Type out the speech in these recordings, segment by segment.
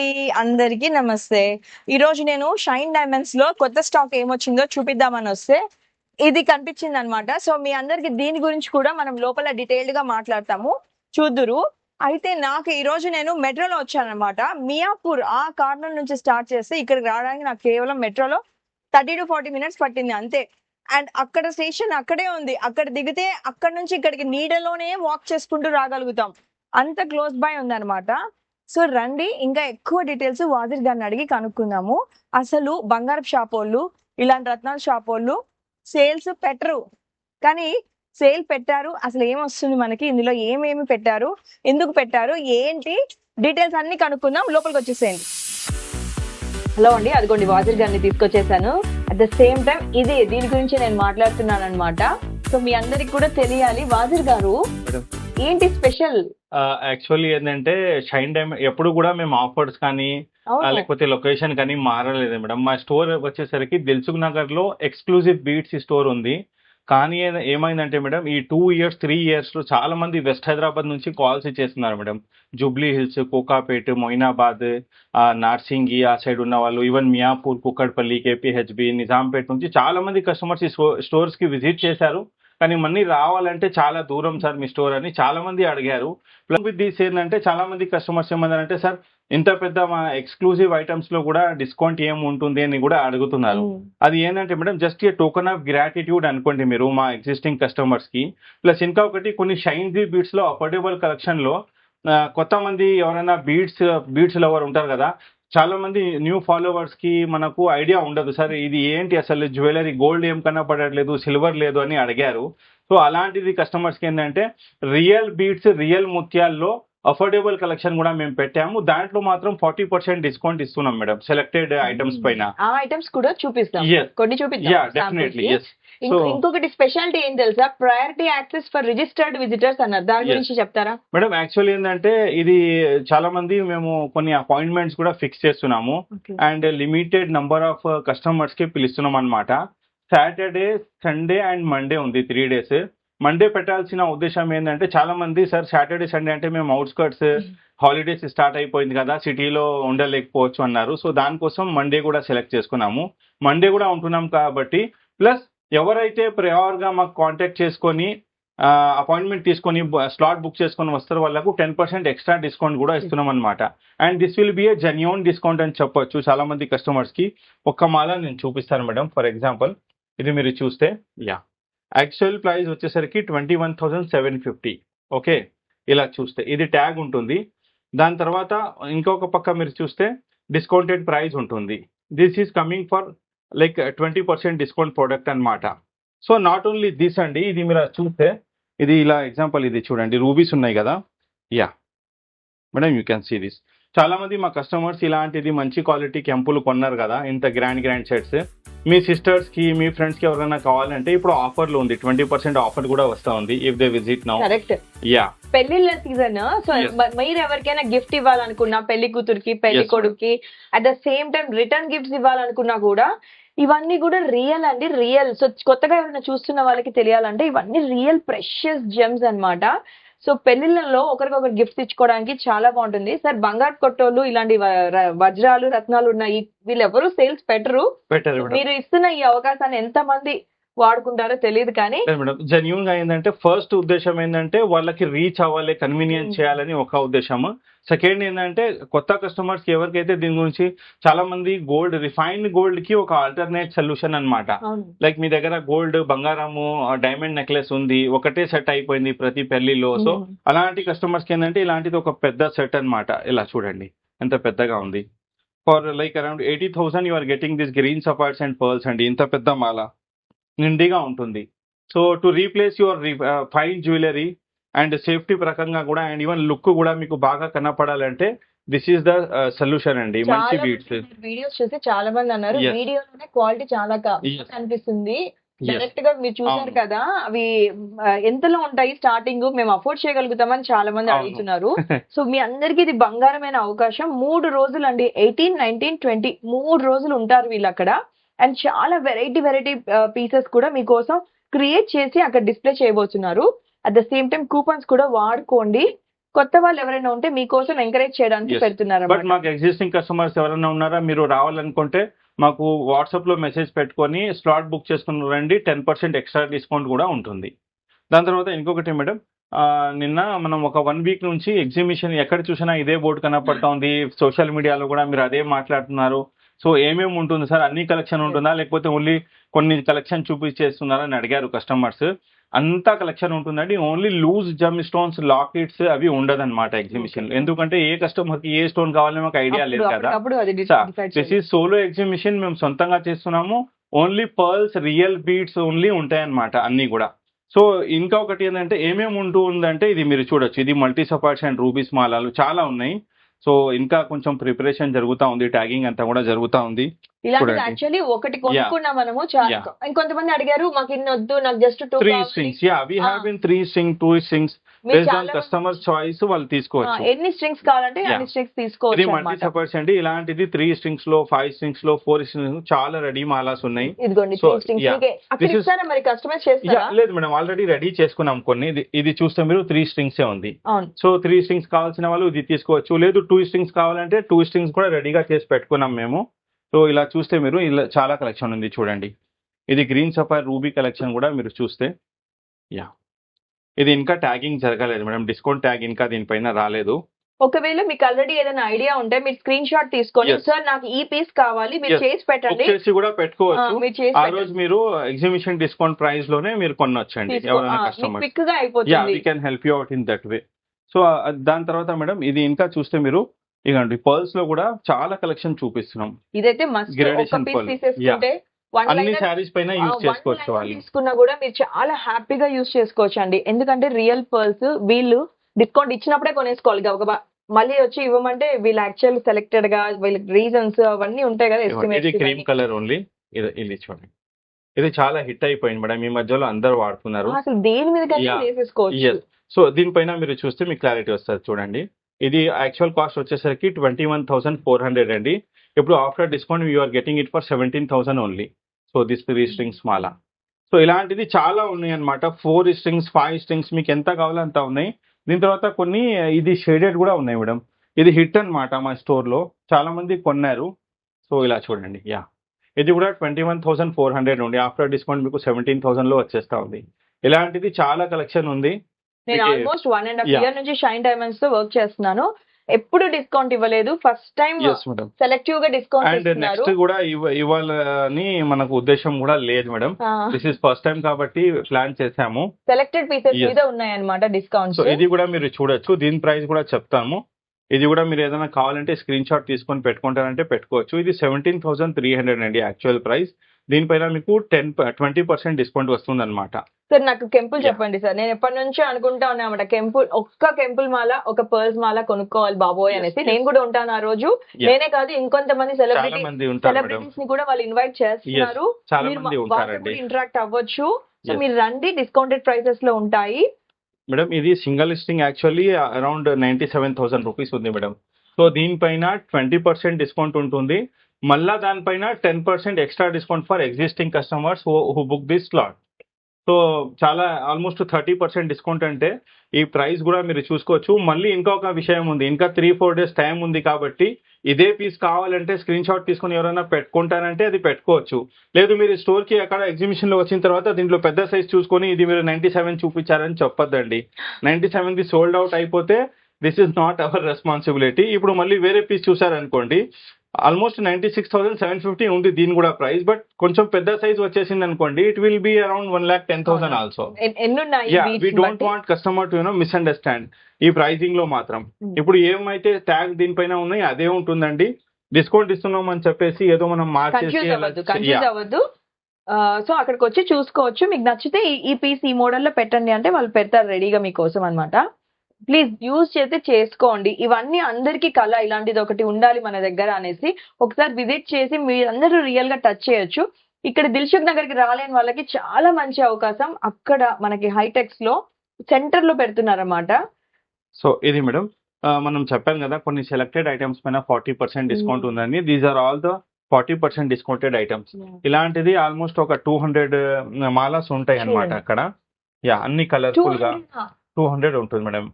అండి, అందరికీ నమస్తే. ఈరోజు నేను షైన్ డైమండ్స్ లో కొత్త స్టాక్ ఏమొచ్చిందో చూపిద్దామని వస్తే ఇది కనిపించింది అనమాట. సో మీ అందరికి దీని గురించి కూడా మనం లోపల డీటెయిల్డ్ గా మాట్లాడతాము, చూద్దురు. అయితే నాకు ఈ రోజు నేను మెట్రోలో వచ్చానమాట. మియాపూర్ ఆ కార్నర్ నుంచి స్టార్ట్ చేస్తే ఇక్కడికి రావడానికి నాకు కేవలం మెట్రోలో 30 to 40 minutes పట్టింది అంతే. అండ్ అక్కడ స్టేషన్ అక్కడే ఉంది. అక్కడ దిగితే అక్కడ నుంచి ఇక్కడికి నీడలోనే వాక్ చేసుకుంటూ రాగలుగుతాం, అంత క్లోజ్ బై ఉందన్నమాట. సో రండి, ఇంకా ఎక్కువ డీటెయిల్స్ వాజిర్ గారిని అడిగి కనుక్కుందాము. అసలు బంగారపు షాప్ వాళ్ళు, ఇలాంటి రత్నాల షాప్ వాళ్ళు సేల్స్ పెట్టరు, కానీ సేల్ పెట్టారు. అసలు ఏమొస్తుంది మనకి, ఇందులో ఏమేమి పెట్టారు, ఎందుకు పెట్టారు, ఏంటి డీటెయిల్స్ అన్ని కనుక్కుందాం. లోపలికి వచ్చేసేయండి. హలో అండి, అదిగోండి వాజిర్ గారిని తీసుకొచ్చేసాను. అట్ ద సేమ్ టైం దీని గురించి నేను మాట్లాడుతున్నాను అనమాట. సో మీ అందరికి కూడా తెలియాలి, వాజిర్ గారు ఏంటి స్పెషల్? యాక్చువల్లీ ఏంటంటే షైన్ డైమండ్ ఎప్పుడు కూడా మేము ఆఫర్స్ కానీ లేకపోతే లొకేషన్ కానీ మారలేదు మేడం. మా స్టోర్ వచ్చేసరికి దిల్సుఖ్ నగర్ లో ఎక్స్క్లూజివ్ బీట్స్ స్టోర్ ఉంది. కానీ ఏమైందంటే మేడం, ఈ 2 years 3 years లో చాలా మంది వెస్ట్ హైదరాబాద్ నుంచి కాల్స్ ఇచ్చేస్తున్నారు madam. Jubilee hills, Kokapet, Moinabad, Narsingi ఆ సైడ్ ఉన్న వాళ్ళు, ఈవెన్ మియాపూర్, కుక్కడ్పల్లి, కేపీహెచ్బి, నిజాంపేట్ నుంచి చాలా మంది కస్టమర్స్ ఈ స్టోర్స్ కి విజిట్ చేశారు. కానీ మళ్ళీ రావాలంటే చాలా దూరం సార్ మీ స్టోర్ అని చాలా మంది అడిగారు. ప్లస్ విత్ దిస్ ఏంటంటే చాలా మంది కస్టమర్స్ ఏమన్నారంటే, సార్ ఇంత పెద్ద మా ఎక్స్క్లూజివ్ ఐటమ్స్ లో కూడా డిస్కౌంట్ ఏం ఉంటుంది అని కూడా అడుగుతున్నారు. అది ఏంటంటే madam, just a token of gratitude అనుకోండి మీరు మా ఎగ్జిస్టింగ్ కస్టమర్స్ కి. ప్లస్ ఇంకా ఒకటి, కొన్ని షైన్జీ బీట్స్ లో అఫోర్డబుల్ కలెక్షన్ లో కొత్త మంది ఎవరైనా బీట్స్ లవర్ ఉంటారు కదా, చాలా మంది న్యూ ఫాలోవర్స్ కి మనకు ఐడియా ఉండదు, సార్ ఇది ఏంటి అసలు జ్యువెలరీ, గోల్డ్ ఏం కనపడట్లేదు, సిల్వర్ లేదు అని అడిగారు. సో అలాంటిది కస్టమర్స్ కి ఏంటంటే రియల్ బీట్స్, రియల్ ముత్యాల్లో అఫోర్డబుల్ కలెక్షన్ కూడా మేము పెట్టాము. దాంట్లో మాత్రం 40% డిస్కౌంట్ ఇస్తున్నాం మేడం సెలెక్టెడ్ ఐటమ్స్ పైన. ఆ ఐటమ్స్ కూడా చూపిస్తాం, కొన్ని చూపిస్తాం. డెఫినెట్లీ. ఇంకొకటి స్పెషాలిటీ ఏం తెలుసా, priority access for registered visitors అన్నారు, దాని గురించి చెప్తారా మేడం? యాక్చువల్లీ ఏంటంటే ఇది చాలా మంది మేము కొన్ని అపాయింట్మెంట్స్ కూడా ఫిక్స్ చేస్తున్నాము and limited number of customers కి పిలుస్తున్నాం అనమాట. సాటర్డే, సండే అండ్ మండే ఉంది 3 days. మండే పెట్టాల్సిన ఉద్దేశం ఏంటంటే, చాలా మంది సార్ సాటర్డే సండే అంటే మేము అవుట్స్కర్ట్స్, హాలిడేస్ స్టార్ట్ అయిపోయింది కదా, సిటీలో ఉండలేకపోవచ్చు అన్నారు. సో దానికోసం మండే కూడా సెలెక్ట్ చేసుకున్నాము. మండే కూడా ఉంటున్నాం కాబట్టి, ప్లస్ ఎవరైతే ప్రయర్గా మాకు కాంటాక్ట్ చేసుకొని అపాయింట్మెంట్ తీసుకొని స్లాట్ బుక్ చేసుకొని వస్తారో వాళ్ళకు 10% ఎక్స్ట్రా డిస్కౌంట్ కూడా ఇస్తున్నాం అనమాట. And this will be A genuine discount అని చెప్పొచ్చు చాలా మంది కస్టమర్స్ కి. ఒక్క మాల నేను చూపిస్తాను మేడం. ఫర్ ఎగ్జాంపుల్ ఇది మీరు చూస్తే, యాక్చువల్ ప్రైస్ వచ్చేసరికి 21,750. ఓకే, ఇలా చూస్తే ఇది ట్యాగ్ ఉంటుంది. దాని తర్వాత ఇంకొక పక్క మీరు చూస్తే డిస్కౌంటెడ్ ప్రైస్ ఉంటుంది. This is coming for like 20% discount product అనమాట. సో నాట్ ఓన్లీ దిస్ అండి, ఇది మీరు చూస్తే ఇది ఇలా ఎగ్జాంపుల్ ఇది చూడండి, రూబీస్ ఉన్నాయి కదా. Madam you can see this. చాలా మంది మా కస్టమర్స్ ఇలాంటిది మంచి క్వాలిటీ కెంపులు కొన్నారు కదా, ఇంత గ్రాండ్ సెట్స్. మీ సిస్టర్స్ కి, మీ ఫ్రెండ్స్ కి ఎవరైనా కావాలంటే ఇప్పుడు ఆఫర్లు ఉంది, 20% ఆఫర్ కూడా వస్తా ఉంది if they visit now. Correct. పెళ్లిళ్ళ సీజన్, సో మీరు ఎవరికైనా గిఫ్ట్ ఇవ్వాలనుకున్నా, పెళ్లి కూతురికి, పెళ్లి కొడుకుకి, at the same time return gifts ఇవ్వాలనుకున్నా కూడా ఇవన్నీ కూడా రియల్ అండి, రియల్. సో కొత్తగా ఎవరైనా చూస్తున్న వాళ్ళకి తెలియాలంటే ఇవన్నీ రియల్ ప్రెషియస్ జెమ్స్ అన్నమాట. సో పెళ్లిళ్ళలో ఒకరికొకరు గిఫ్ట్స్ ఇచ్చుకోవడానికి చాలా బాగుంటుంది. సార్ బంగారు కొట్టోళ్ళు, ఇలాంటి వజ్రాలు, రత్నాలు ఉన్నాయి, వీళ్ళెవరూ సేల్స్ పెట్టరు. మీరు ఇస్తున్న ఈ అవకాశాన్ని ఎంత మంది వాడుకుంటారో తెలియదు. కానీ మేడం జెన్యూన్ గా ఏంటంటే, ఫస్ట్ ఉద్దేశం ఏంటంటే వాళ్ళకి రీచ్ అవ్వాలి, కన్వీనియన్స్ చేయాలని ఒక ఉద్దేశము. సెకండ్ ఏంటంటే, కొత్త కస్టమర్స్ కి ఎవరికైతే దీని గురించి, చాలా మంది గోల్డ్, రిఫైన్డ్ గోల్డ్ కి ఒక ఆల్టర్నేట్ సొల్యూషన్ అనమాట. లైక్ మీ దగ్గర గోల్డ్, బంగారము, డైమండ్ నెక్లెస్ ఉంది, ఒకటే సెట్ అయిపోయింది ప్రతి పెళ్లిలో. సో అలాంటి కస్టమర్స్ కి ఏంటంటే ఇలాంటిది ఒక పెద్ద సెట్ అనమాట. ఇలా చూడండి ఎంత పెద్దగా ఉంది. For like around 80,000 you are getting this green sapphires and pearls అండి. ఇంత పెద్ద మాల నిండిగా ఉంటుంది. So to replace your fine jewellery and safety ప్రకంగా కూడా, అండ్ ఈవెన్ లుక్ కూడా మీకు బాగా కనపడాలంటే దిస్ ఈస్ ద సొల్యూషన్ అండి. మంచి బీట్స్ వీడియోస్ చూసి చాలా మంది అన్నారు, వీడియోలోనే క్వాలిటీ చాలా కనిపిస్తుంది. డైరెక్ట్ గా మీరు చూసారు కదా, అవి ఎంతలో ఉంటాయి స్టార్టింగ్, మేము అఫోర్డ్ చేయగలుగుతామని చాలా మంది అడుగుతున్నారు. సో మీ అందరికి ఇది బంగారమైన అవకాశం. 3 రోజులు అండి, 18, 19, 20 3 రోజులు ఉంటారు వీళ్ళు అక్కడ. అండ్ చాలా వెరైటీ పీసెస్ కూడా మీకోసం క్రియేట్ చేసి అక్కడ డిస్ప్లే చేయబోతున్నారు. At the same time coupons కూడా వాడుకోండి. కొత్త వాళ్ళు ఎవరైనా ఉంటే మీకోసం ఎంకరేజ్ చేయడానికి Yes. పెడుతున్నారు బట్ మాకు ఎగ్జిస్టింగ్ కస్టమర్స్ ఎవరైనా ఉన్నారా, మీరు రావాలనుకుంటే మాకు వాట్సాప్ లో మెసేజ్ పెట్టుకొని స్లాట్ బుక్ చేసుకుని రండి, 10% ఎక్స్ట్రా డిస్కౌంట్ కూడా ఉంటుంది. దాని తర్వాత ఇంకొకటి మేడం, నిన్న మనం ఒక 1 వీక్ నుంచి ఎగ్జిబిషన్ ఎక్కడ చూసినా ఇదే బోర్డు కనపడతా ఉంది, సోషల్ మీడియాలో కూడా మీరు అదే మాట్లాడుతున్నారు. సో ఏమేమి ఉంటుంది సార్, అన్ని కలెక్షన్ ఉంటుందా లేకపోతే ఓన్లీ కొన్ని కలెక్షన్ చూపించేస్తున్నారా అని అడిగారు కస్టమర్స్. అంతా కలెక్షన్ ఉంటుందండి, only loose gem stones lockets అవి ఉండదన్నమాట ఎగ్జిబిషన్ లో. ఎందుకంటే ఏ కస్టమర్ కి ఏ స్టోన్ కావాలో మాకు ఐడియా లేదు కదా. దిస్ ఈజ్ సోలో ఎగ్జిబిషన్, మేము సొంతంగా చేస్తున్నాము. Only pearls, real beads only ఉంటాయన్నమాట అన్ని కూడా. సో ఇంకా ఒకటి ఏంటంటే ఏమేమి ఉంటూ ఉందంటే ఇది మీరు చూడొచ్చు, ఇది మల్టీ సపార్ట్స్ అండ్ రూబీస్ మాలాలు చాలా ఉన్నాయి. సో ఇంకా కొంచెం ప్రిపరేషన్ జరుగుతా ఉంది, ట్యాగింగ్ అంతా కూడా జరుగుతా ఉంది. ఇలాంటి యాక్చువల్లీ ఒకటి కొనుక్కున్నా మనము చాలా. ఇంకొంతమంది అడిగారు మాకు ఇన్ని వద్దు, నాకు just 3 strings. Yeah, we have been 3 string, 2 strings based on customer choice వాళ్ళు తీసుకోవచ్చు. ఎన్ని స్ట్రింగ్స్ కావాలంటే అన్ని స్ట్రింగ్స్ ఇది తీసుకోవచ్చు మల్టీ అన్నమాట. సపార్ట్స్ అండి. ఇలాంటిది 3 strings లో, 5 strings లో, 4 strings చాలా రెడీ మాలాస్ ఉన్నాయి. ఇదిగోండి So, 3 స్ట్రింగ్స్. yeah. అక్కడ This is- ఇస్తారా మరి కస్టమైజ్ చేస్తారా? లేదు మేడం, ఆల్రెడీ రెడీ చేసుకున్నాం కొన్ని. ఇది చూస్తే మీరు 3 strings ఉంది. అవును. సో 3 strings కావాల్సిన వాళ్ళు ఇది తీసుకోవచ్చు, లేదు 2 strings కావాలంటే 2 strings కూడా రెడీగా చేసి పెట్టుకున్నాం మేము. సో ఇలా చూస్తే మీరు ఇలా చాలా కలెక్షన్ ఉంది చూడండి. ఇది గ్రీన్ సఫైర్ రూబీ కలెక్షన్ కూడా మీరు చూస్తే, యా ఇది ఇంకా ట్యాగింగ్ జరగలేదు మేడం, డిస్కౌంట్ ట్యాగ్ ఇంకా దీనిపైన రాలేదు. ఒకవేళ మీకు ఆల్రెడీ ఏదైనా ఐడియా ఉంటే మీరు స్క్రీన్ షాట్ తీసుకొని Yes. సార్ నాకు ఈ పీస్ కావాలి మీరు Yes. చేసి బుక్ పెట్టండి, చేసి కూడా పెట్టుకోవచ్చు. మీరు చేసి ఆ రోజు మీరు ఎగ్జిబిషన్ డిస్కౌంట్ ప్రైస్ లోనే మీరు కొనొచ్చండి ఎవరైనా కస్టమర్. క్విక్ గా యా, అయిపోతుంది. We can help you out in that way. So దాని తర్వాత మేడం ఇది ఇంకా చూస్తే మీరు ఇదండి పర్ల్స్ లో కూడా చాలా కలెక్షన్ చూపిస్తున్నాం. ఇదైతే మస్ట్ ఒక Gradation పీస్ pearl. తీసేసుకుంటే వన్ అన్ని శారీస్ పైన యూజ్ చేసుకోవచ్చు వాళ్ళు. తీసుకున్నా కూడా మీరు చాలా హ్యాపీగా యూజ్ చేసుకోవచ్చు అండి. ఎందుకంటే రియల్ పర్ల్స్ వీళ్ళు డిస్కౌంట్ ఇచ్చినప్పుడే కొనేసుకోవాలి గబగబా. మళ్ళీ వచ్చి ఇవ్వమంటే వీళ్ళు యాక్చువల్ సెలెక్టెడ్ గా వీళ్ళకి రీజన్స్ అవన్నీ ఉంటాయి కదా ఇది ఎస్టిమేట్స్. Cream colour only. ఇది చూడండి, ఇది చాలా హిట్ అయిపోయింది మేడం, ఈ మధ్యలో అందరూ వాడుతున్నారు. అసలు దేని మీద Yeah. వేసేసుకోవచ్చు. Yes. సో దీనిపైన మీరు చూస్తే మీకు క్లారిటీ వస్తుంది చూడండి. ఇది యాక్చువల్ కాస్ట్ వచ్చేసరికి 21,400 అండి. ఇప్పుడు after discount you are getting it for 17,000 only. So this 3 strings మాలా. సో ఇలాంటిది చాలా ఉన్నాయి అనమాట. 4 strings, 5 strings మీకు ఎంత కావాలో అంత ఉన్నాయి. దీని తర్వాత కొన్ని ఇది షేడెడ్ కూడా ఉన్నాయి మేడం. ఇది హిట్ అన్నమాట మా స్టోర్ లో, చాలా మంది కొన్నారు. సో ఇలా చూడండి, యా ఇది కూడా 21,400 ఉంది. ఆఫ్టర్ డిస్కౌంట్ మీకు 17,000 లో వచ్చేస్తా ఉంది. ఇలాంటిది చాలా కలెక్షన్ ఉంది. నేను Okay. Almost 1.5 Yeah. ఇయర్ నుంచి షైన్ డైమండ్స్ తో వర్క్ చేస్తున్నాను. ఎప్పుడు డిస్కౌంట్ ఇవ్వలేదు, first time yes madam. Selective గా డిస్కౌంట్ అండ్ ఇస్తున్నారు. నెక్స్ట్ కూడా ఇవ్వాలని మనకు ఉద్దేశం కూడా లేదు madam. This is first time కాబట్టి ప్లాన్ చేసాము. Selected pieces Yes. మీద ఉన్నాయన్నమాట సో డిస్కౌంట్స్. ఇది కూడా మీరు చూడొచ్చు, దీని ప్రైస్ కూడా చెప్తాము. ఇది కూడా మీరు ఏదైనా కావాలంటే స్క్రీన్ షాట్ తీసుకొని పెట్టుకుంటారంటే పెట్టుకోవచ్చు. ఇది 17,300 అండి యాక్చువల్ ప్రైస్. దీనిపైన మీకు 20% డిస్కౌంట్ వస్తుంది అనమాట. సార్ నాకు కెంపుల్ Yeah. చెప్పండి సార్. నేను ఎప్పటి నుంచో అనుకుంటా ఉన్నా అన్నమాట, కెంపుల్ ఒక్క కెంపుల్ మాల ఒక పర్ల్స్ మాల కొనుక్కోవాలి బాబోయ్ అనేసి. Yes. నేను కూడా ఉంటాను ఆ రోజు. Yeah. నేనే కాదు ఇంకొంతమంది చాలా మంది ఉంటారు మేడం. సెలబ్రిటీస్ ని కూడా వాళ్ళు ఇన్వైట్ చేస్తున్నారు. చాలా మీరు మంది ఉంటారండి. ఇంటరాక్ట్ అవ్వచ్చు. So Yes. మీరు రండి, డిస్కౌంటెడ్ ప్రైసెస్ లో ఉంటాయి. మేడం ఇది single listing actually around 97,000 rupees ఉంది మేడం. సో దీనిపైన 20% డిస్కౌంట్ ఉంటుంది. మళ్ళా దానిపైన 10% extra discount for existing customers who book this slot. So చాలా ఆల్మోస్ట్ 30% డిస్కౌంట్ అంటే ఈ ప్రైస్ కూడా మీరు చూసుకోవచ్చు. మళ్ళీ ఇంకొక విషయం ఉంది, ఇంకా 3-4 days టైం ఉంది కాబట్టి ఇదే పీస్ కావాలంటే స్క్రీన్ షాట్ తీసుకొని ఎవరైనా పెట్టుకుంటారంటే అది పెట్టుకోవచ్చు. లేదు మీరు స్టోర్ కి అక్కడ ఎగ్జిబిషన్ లో వచ్చిన తర్వాత దీంట్లో పెద్ద సైజ్ చూసుకొని ఇది మీరు 97 చూపించారని చెప్పొద్దండి. 97ది సోల్డ్ అవుట్ అయిపోతే this is not our responsibility. ఇప్పుడు మళ్ళీ వేరే పీస్ చూసారనుకోండి, ఆల్మోస్ట్ 96,750 ఉంది దీని కూడా ప్రైస్. బట్ కొంచెం పెద్ద సైజ్ వచ్చేసింది అనుకోండి, it will be around 1,10,000 also. ఎన్నున్నాయి yeah, we don't want customer to misunderstand ఈ ప్రైసింగ్ లో మాత్రం. ఇప్పుడు ఏమైతే ట్యాగ్ దీనిపైన ఉన్నాయి అదే ఉంటుందండి. డిస్కౌంట్ ఇస్తున్నాం అని చెప్పేసి ఏదో మనం కన్ఫ్యూజ్ అవ్వద్దు. సో అక్కడికి వచ్చి చూసుకోవచ్చు. మీకు నచ్చితే ఈ పీస్ ఈ మోడల్ లో పెట్టండి అంటే వాళ్ళు పెడతారు రెడీగా మీకోసం అన్నమాట. ప్లీజ్ యూజ్ చేస్తే చేసుకోండి. ఇవన్నీ అందరికీ కళ, ఇలాంటిది ఒకటి ఉండాలి మన దగ్గర అనేసి ఒకసారి విజిట్ చేసి మీరందరూ రియల్ గా టచ్ చేయొచ్చు. ఇక్కడ దిల్సుఖ్ నగర్ కి రాలేని వాళ్ళకి చాలా మంచి అవకాశం, అక్కడ మనకి హైటెక్స్ లో సెంటర్ లో పెడుతున్నారన్నమాట. సో ఇది మేడం మనం చెప్పాం కదా కొన్ని సెలెక్టెడ్ ఐటమ్స్ పైన 40% డిస్కౌంట్ ఉందని. These are all the 40% discounted items. ఇలాంటిది ఆల్మోస్ట్ ఒక 200 మాలాస్ ఉంటాయి అన్నమాట అక్కడ. యా, అన్ని కలర్ఫుల్ గా 200 ఉంటుంది మేడం.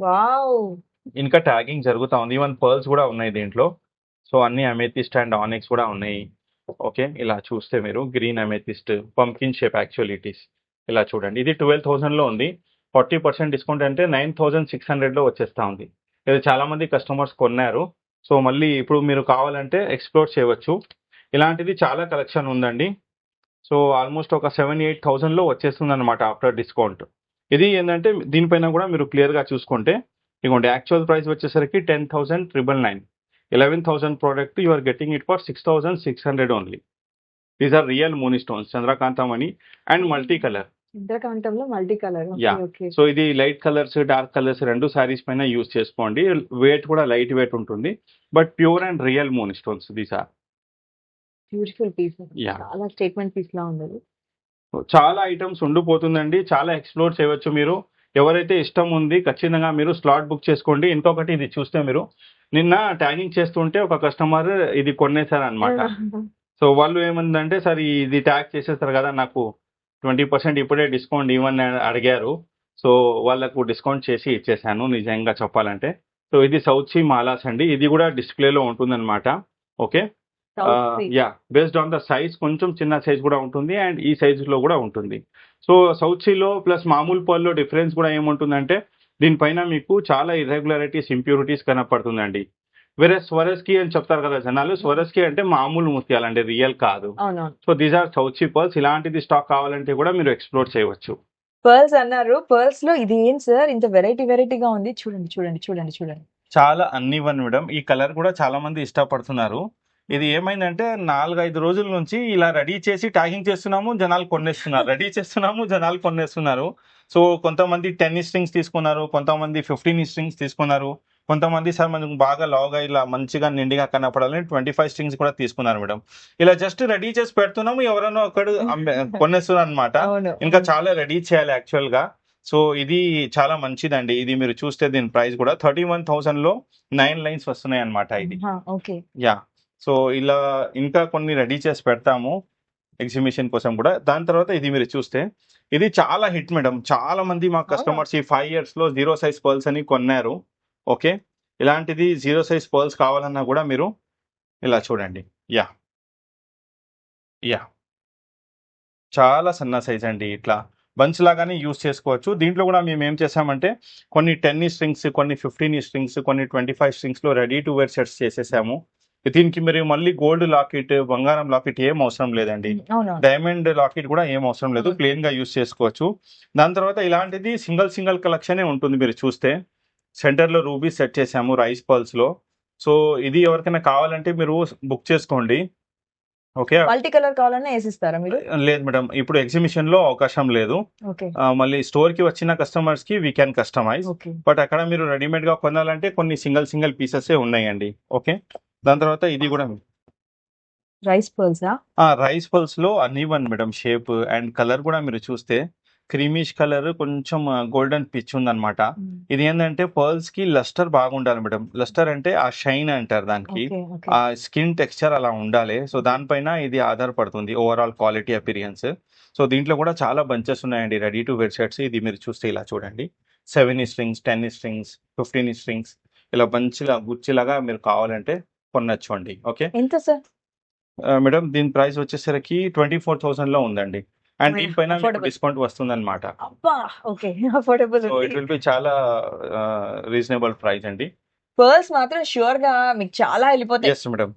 వావ్. ఇంకా ట్యాగింగ్ జరుగుతా ఉంది, ఈవెన్ పర్ల్స్ కూడా ఉన్నాయి దీంట్లో. సో అన్ని అమెథిస్ట్ అండ్ ఆనిక్స్ కూడా ఉన్నాయి. ఓకే, ఇలా చూస్తే మీరు green amethyst pumpkin shape actual it is. ఇలా చూడండి, ఇది 12,000లో ఉంది. 40% డిస్కౌంట్ అంటే 9,600లో వచ్చేస్తా ఉంది. ఇది చాలా మంది కస్టమర్స్ కొన్నారు. సో మళ్ళీ ఇప్పుడు మీరు కావాలంటే ఎక్స్ప్లోర్ చేయవచ్చు. ఇలాంటిది చాలా కలెక్షన్ ఉందండి. సో ఆల్మోస్ట్ ఒక 7-8,000లో వచ్చేస్తుంది అనమాట ఆఫ్టర్ డిస్కౌంట్. ఇది ఏంటంటే దీనిపైన కూడా మీరు క్లియర్గా చూసుకుంటే ఇదిగోండి, యాక్చువల్ ప్రైస్ వచ్చేసరికి 10,999. 11,000 product you are getting it for 6,600 only. These are real moon stones, చంద్రకాంతమణి అండ్ మల్టీ కలర్. ఇంద్రకాంతంలో multi colour. Yeah, okay. So ఇది లైట్ కలర్స్ డార్క్ కలర్స్ రెండు సారీస్ పైన యూస్ చేసుకోండి. వెయిట్ కూడా లైట్ వెయిట్ ఉంటుంది, but pure and real moon stones these are. Beautiful piece. Yeah, చాలా statement piece లా ఉంది. చాలా ఐటమ్స్ ఉండిపోతుందండి, చాలా ఎక్స్ప్లోర్ చేయవచ్చు మీరు. ఎవరైతే ఇష్టం ఉంది ఖచ్చితంగా మీరు స్లాట్ బుక్ చేసుకోండి. ఇంకొకటి ఇది చూస్తే మీరు నిన్న ట్యాగింగ్ చేస్తుంటే ఒక కస్టమర్ ఇది కొనేసారు అనమాట. సో వాళ్ళు ఏమందంటే, సార్ ఇది ట్యాగ్ చేసేస్తారు కదా, నాకు 20% ఇప్పుడే డిస్కౌంట్ ఇవ్వని అడిగారు. సో వాళ్ళకు డిస్కౌంట్ చేసి ఇచ్చేసాను నిజంగా చెప్పాలంటే. సో ఇది సౌత్ సీ మాలాస్ అండి, ఇది కూడా డిస్ప్లేలో ఉంటుందన్నమాట. Okay, yeah, based on the size కొంచెం చిన్న సైజ్ కూడా ఉంటుంది అండ్ ఈ సైజులో కూడా ఉంటుంది. సో సౌత్ సీలో ప్లస్ మామూలు పర్ల్లో డిఫరెన్స్ కూడా ఏముంటుందంటే దీనిపైన మీకు చాలా ఇర్రెగ్యులారిటీస్ ఇంప్యూరిటీస్ కనపడుతుందండి. వేరే స్వరస్కి అని చెప్తారు కదా జనాలు, స్వరస్కి అంటే మామూలు ముత్యాలండి, రియల్ కాదు. So these are South Sea pearls. ఇలాంటిది స్టాక్ కావాలంటే కూడా మీరు ఎక్స్ప్లోర్ చేయవచ్చు. పర్ల్స్ అన్నారు, పర్ల్స్ లో ఇది ఏం సార్ ఇంత వెరైటీగా ఉంది? చూడండి చూడండి చూడండి చూడండి. చాలా అన్నివన్ మేడం, ఈ కలర్ కూడా చాలా మంది ఇష్టపడుతున్నారు. ఇది ఏమైందంటే 4-5 రోజుల నుంచి ఇలా రెడీ చేసి ట్యాగింగ్ చేస్తున్నాము, జనాలు కొనేస్తున్నారు, రెడీ చేస్తున్నాము, జనాలు కొనేస్తున్నారు. సో కొంతమంది 10 స్ట్రింగ్స్ తీసుకున్నారు, కొంతమంది 15 స్ట్రింగ్స్ తీసుకున్నారు, కొంతమంది సార్ మనకు బాగా లావుగా ఇలా మంచిగా నిండిగా కనపడాలని 25 స్ట్రింగ్స్ కూడా తీసుకున్నారు మేడం. ఇలా జస్ట్ రెడీ చేసి పెడుతున్నాము, ఎవరైనా ఒకడు కొనేస్తున్నారు అనమాట. ఇంకా చాలా రెడీ చేయాలి యాక్చువల్ గా. సో ఇది చాలా మంచిదండి. ఇది మీరు చూస్తే దీని ప్రైస్ కూడా 31,000లో 9 లైన్స్ వస్తున్నాయి అనమాట ఇది. యా, సో ఇలా ఇంకా కొన్ని రెడీ చేసి పెడతాము ఎగ్జిబిషన్ కోసం కూడా. దాని తర్వాత ఇది మీరు చూస్తే ఇది చాలా హిట్ మేడం. చాలా మంది మా కస్టమర్స్ ఈ 5 yearsలో 0 size పర్ల్స్ అని కొన్నారు. ఓకే, ఇలాంటిది 0 size పర్ల్స్ కావాలన్నా కూడా మీరు ఇలా చూడండి. యా యా, చాలా సన్న సైజ్ అండి, ఇట్లా బంచ్ లాగానే యూస్ చేసుకోవచ్చు. దీంట్లో కూడా మేము ఏం చేసామంటే కొన్ని 10 స్ట్రింగ్స్, కొన్ని 15 స్ట్రింగ్స్, కొన్ని 25 స్ట్రింగ్స్లో రెడీ టు వేర్ సెట్స్ చేసేసాము. దీనికి మీరు మళ్ళీ గోల్డ్ లాకెట్, బంగారం లాకెట్ ఏం అవసరం లేదండి. డైమండ్ లాకెట్ కూడా ఏం అవసరం లేదు, ప్లెయిన్ గా యూస్ చేసుకోవచ్చు. దాని తర్వాత ఇలాంటిది సింగిల్ కలెక్షనే ఉంటుంది. మీరు చూస్తే సెంటర్ లో రూబీ సెట్ చేసాము రైస్ పర్ల్స్ లో. సో ఇది ఎవరికైనా కావాలంటే మీరు బుక్ చేసుకోండి. ఓకే, మల్టీ కలర్ కావాలన్నా వేసిస్తారా మీరు? లేదు మేడం, ఇప్పుడు ఎగ్జిబిషన్ లో అవకాశం లేదు. మళ్ళీ స్టోర్ కి వచ్చిన కస్టమర్స్ కి వీ క్యాన్ కస్టమైజ్, బట్ అక్కడ మీరు రెడీమేడ్ గా కొనాలంటే కొన్ని సింగిల్ పీసెస్ ఉన్నాయండి. ఓకే, దాని తర్వాత ఇది కూడా రైస్ పర్ల్స్. రైస్ పర్ల్స్ లో అన్ఈవన్ మేడం షేప్ అండ్ కలర్ కూడా మీరు చూస్తే క్రీమిష్ కలర్, కొంచెం గోల్డెన్ పిచ్ ఉందన్నమాట. ఇది ఏంటంటే పర్ల్స్ కి లస్టర్ బాగుండాలి మేడం. లస్టర్ అంటే ఆ షైన్ అంటారు దానికి, ఆ స్కిన్ టెక్స్చర్ అలా ఉండాలి. సో దానిపైన ఇది ఆధారపడుతుంది ఓవరాల్ క్వాలిటీ అపీరియన్స్. సో దీంట్లో కూడా చాలా బంచెస్ ఉన్నాయండి రెడీ టు వేర్ సెట్స్. ఇది మీరు చూస్తే ఇలా చూడండి, 7 స్ట్రింగ్స్, 10 స్ట్రింగ్స్, 15 స్ట్రింగ్స్, ఇలా బంచిలా గుచ్చిలాగా మీరు కావాలంటే కొనొచ్చు అండి. ఓకే, ఎంత సార్? మేడం దీని ప్రైస్ వచ్చేసరికి 24,000లో ఉందండి. అండ్ దీనిపైన డిస్కౌంట్ వస్తుంది అనమాట. ఇట్ విల్ బి చాలా రీజనబుల్ ప్రైస్ అండి. పర్ల్స్ మాత్రం షూర్ గా మీకు చాలా వెళ్ళిపోతాయి. ఎస్ మేడం,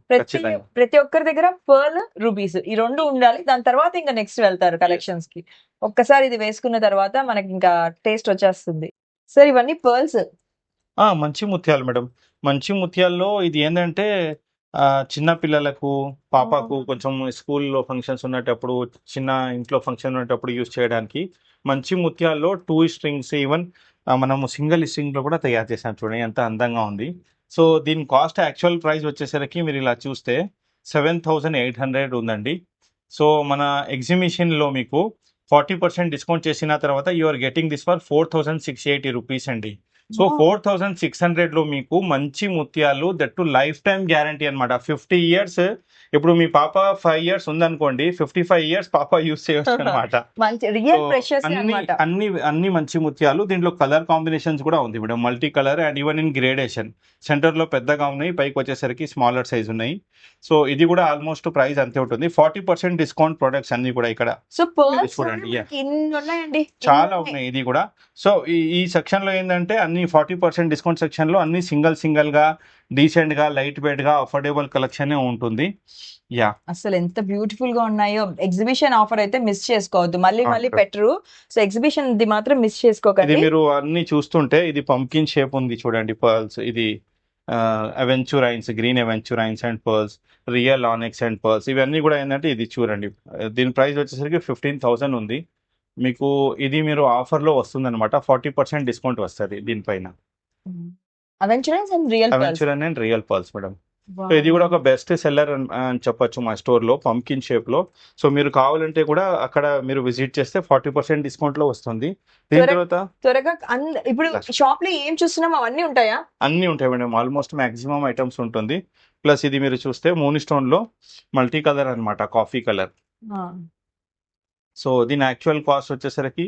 ప్రతి ఒక్కరి దగ్గర పర్ల్, రూబీస్ ఈ రెండు ఉండాలి. దాని తర్వాత ఇంకా నెక్స్ట్ వెళ్తారు కలెక్షన్స్ కి. ఒక్కసారి ఇది వేసుకున్న తర్వాత మనకి ఇంకా టేస్ట్ వచ్చేస్తుంది. సార్ ఇవన్నీ పర్ల్స్ మంచి ముత్యాలు మేడం. మంచి ముత్యాల్లో ఇది ఏంటంటే చిన్న పిల్లలకు, పాపకు కొంచెం స్కూల్లో ఫంక్షన్స్ ఉన్నప్పుడు, చిన్న ఇంట్లో ఫంక్షన్ ఉన్నప్పుడు యూజ్ చేయడానికి మంచి ముత్యాల్లో 2 స్ట్రింగ్స్, ఈవెన్ మనము సింగిల్ స్ట్రింగ్ లో కూడా తయారు చేసాం. చూడండి ఎంత అందంగా ఉంది. సో దీని కాస్ట్ యాక్చువల్ ప్రైస్ వచ్చేసరికి మీరు ఇలా చూస్తే 7,800 ఉందండి. సో మన ఎగ్జిబిషన్ లో మీకు 40% డిస్కౌంట్ చేసిన తర్వాత you are getting this for 4,680 rupees అండి. సో 4600 లో మీకు మంచి ముత్యాలు దట్టు లైఫ్ టైం గ్యారంటీ అనమాట. 50 ఇయర్స్. ఇప్పుడు మీ పాప 5 ఇయర్స్ ఉందనుకోండి, 55 ఇయర్స్ పాప యూస్ చేయొచ్చు అనమాట. మంచి రియల్ ప్రెషర్స్ అన్ని అన్నమాట. అన్ని అన్ని మంచి ముత్యాలు. దీంట్లో కలర్ కాంబినేషన్స్ కూడా ఉంది madam, multi colour and even in gradation. Centre లో పెద్దగా ఉన్నాయి, పైకి వచ్చేసరికి స్మాలర్ సైజ్ ఉన్నాయి. సో ఇది కూడా ఆల్మోస్ట్ ప్రైస్ అంతే ఉంటుంది. 40% డిస్కౌంట్ ప్రొడక్ట్స్ అన్ని కూడా ఇక్కడ సో పర్ల్స్ చూడండి. ఇన్ని ఉన్నాయండి, చాలా ఉన్నాయి ఇది కూడా. సో ఈ సెక్షన్ లో ఏంటంటే అన్ని 40% డిస్కౌంట్ సెక్షన్ లో అన్ని సింగిల్ గా డీసెంట్ గా లైట్ వెయిట్ గా అఫోర్డబుల్ కలెక్షన్ ఉంటుంది. యా, అసలు ఎంత బ్యూటిఫుల్ గా ఉన్నాయో. ఎగ్జిబిషన్ ఆఫర్ అయితే మిస్ చేసుకోవద్దు, మళ్ళీ పెట్టరు. సో ఎగ్జిబిషన్ ఇది మాత్రం మిస్ ఇది చేసుకోకండి. మీరు అన్ని చూస్తుంటే ఇది పంకిన్ షేప్ ఉంది చూడండి, పర్ల్స్. ఇది aventurines, green aventurines and pearls, real onyx and pearls, ఇవన్నీ కూడా ఏంటంటే ఇది చూడండి. దీని ప్రైస్ వచ్చేసరికి 15,000 ఉంది. మీకు ఇది మీరు ఆఫర్ లో వస్తుంది అనమాట. 40% డిస్కౌంట్ వస్తుంది దీనిపైన. Aventurines and real aventurine and real pearls madam. So ఇది కూడా ఒక బెస్ట్ సెల్లర్ అని చెప్పొచ్చు మా స్టోర్ లో, పంకిన్ షేప్ లో. సో మీరు కావాలంటే కూడా అక్కడ మీరు విజిట్ చేస్తే 40% డిస్కౌంట్ లో వస్తుంది. దీని తర్వాత త్వరగా ఇప్పుడు షాప్ లో ఏం చూస్తున్నాం అవన్నీ ఉంటాయా? అన్ని ఉంటాయి మేడం, ఆల్మోస్ట్ మాక్సిమం ఐటమ్స్ ఉంటుంది. ప్లస్ ఇది మీరు చూస్తే మూన్ స్టోన్ లో మల్టీ కలర్ అన్నమాట, కాఫీ కలర్. సో దీని యాక్చువల్ కాస్ట్ వచ్చేసరికి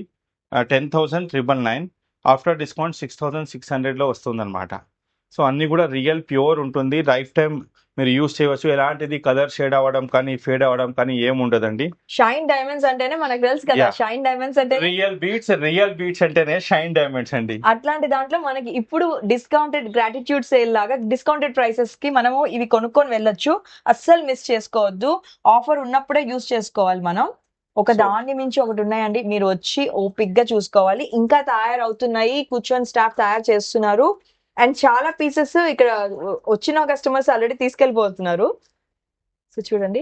10,999. ఆఫ్టర్ డిస్కౌంట్ 6,600 లో వస్తుంది అనమాట. సో అన్ని కూడా రియల్ ప్యూర్ ఉంటుంది, లైఫ్ టైం మీరు యూస్ చేయవచ్చు. ఎలాంటిది కలర్ షేడ్ అవ్వడం కానీ ఫేడ్ అవ్వడం కానీ ఏం ఉండదండి. షైన్ డైమండ్స్ అంటేనే మనకు తెలుసు కదా, Yeah. షైన్ డైమండ్స్ అంటే రియల్ బీట్స్ అంటేనే షైన్ డైమండ్స్ అండి. అట్లాంటి దాంట్లో మనకి ఇప్పుడు డిస్కౌంటెడ్ గ్రాటిట్యూడ్ సేల్ లాగా డిస్కౌంటెడ్ ప్రైసెస్ కి మనము ఇవి కొనుక్కొని వెళ్ళొచ్చు. అస్సలు మిస్ చేసుకోవద్దు, ఆఫర్ ఉన్నప్పుడే యూస్ చేసుకోవాలి మనం. ఒక So- దాన్ని మించి ఒకటి ఉన్నాయండి, మీరు వచ్చి ఓపిక్ గా చూసుకోవాలి. ఇంకా తయారవుతున్నాయి, కూర్చొని స్టాఫ్ తయారు చేస్తున్నారు. అండ్ చాలా పీసెస్ ఇక్కడ వచ్చిన కస్టమర్స్ ఆల్రెడీ తీసుకెళ్ళిపోతున్నారు. సో చూడండి.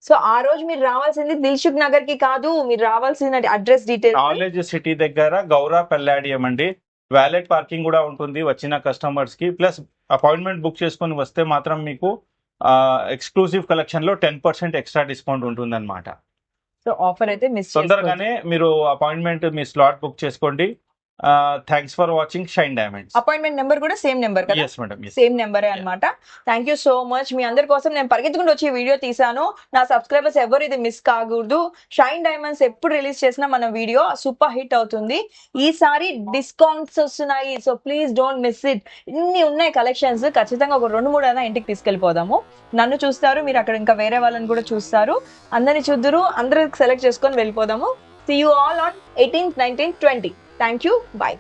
సో ఆ రోజు మీరు రావాల్సింది దిల్సుఖ్ నగర్ కి కాదు, మీరు రావాల్సిన అడ్రస్ డీటెయిల్ నాలెడ్జ్ సిటీ దగ్గర గౌరా పెల్లాడియం అండి. వ్యాలెట్ పార్కింగ్ కూడా ఉంటుంది వచ్చిన కస్టమర్స్ కి. ప్లస్ అపాయింట్మెంట్ బుక్ చేసుకొని వస్తే మాత్రం మీకు ఎక్స్క్లూసివ్ కలెక్షన్ లో 10% ఎక్స్ట్రా డిస్కౌంట్ ఉంటుంది అనమాట. సో ఆఫర్ అయితే మిస్ తొందరగానే మీరు అపాయింట్మెంట్ మీ స్లాట్ బుక్ చేసుకోండి. Thanks for watching Shine Diamonds. Appointment number కూడా సేమ్ నెంబర్ కదా? ఎస్ మేడం, సేమ్ నెంబరే అన్నమాట. Thank you so much. మీ అందరి కోసం నేను పరిగెత్తుకుంటూ వచ్చి వీడియో తీసాను. నా సబ్స్క్రైబర్స్ ఎవరు ఇది మిస్ కాకూడదు. షైన్ డైమండ్స్ ఎప్పుడు రిలీజ్ చేసినా మన వీడియో సూపర్ హిట్ అవుతుంది. ఈసారి డిస్కౌంట్స్ వస్తున్నాయి, so please don't miss it. ఇన్ని ఉన్నాయి కలెక్షన్స్, ఖచ్చితంగా ఒక 2-3 అయినా ఇంటికి తీసుకెళ్ళిపోదాము. నన్ను చూస్తారు, మీరు అక్కడ ఇంకా వేరే వాళ్ళని కూడా చూస్తారు. అందరిని చూద్దరు, అందరూ సెలెక్ట్ చేసుకొని వెళ్ళిపోదాము. See you all on 18th, 19th, 20th. Thank you. Bye.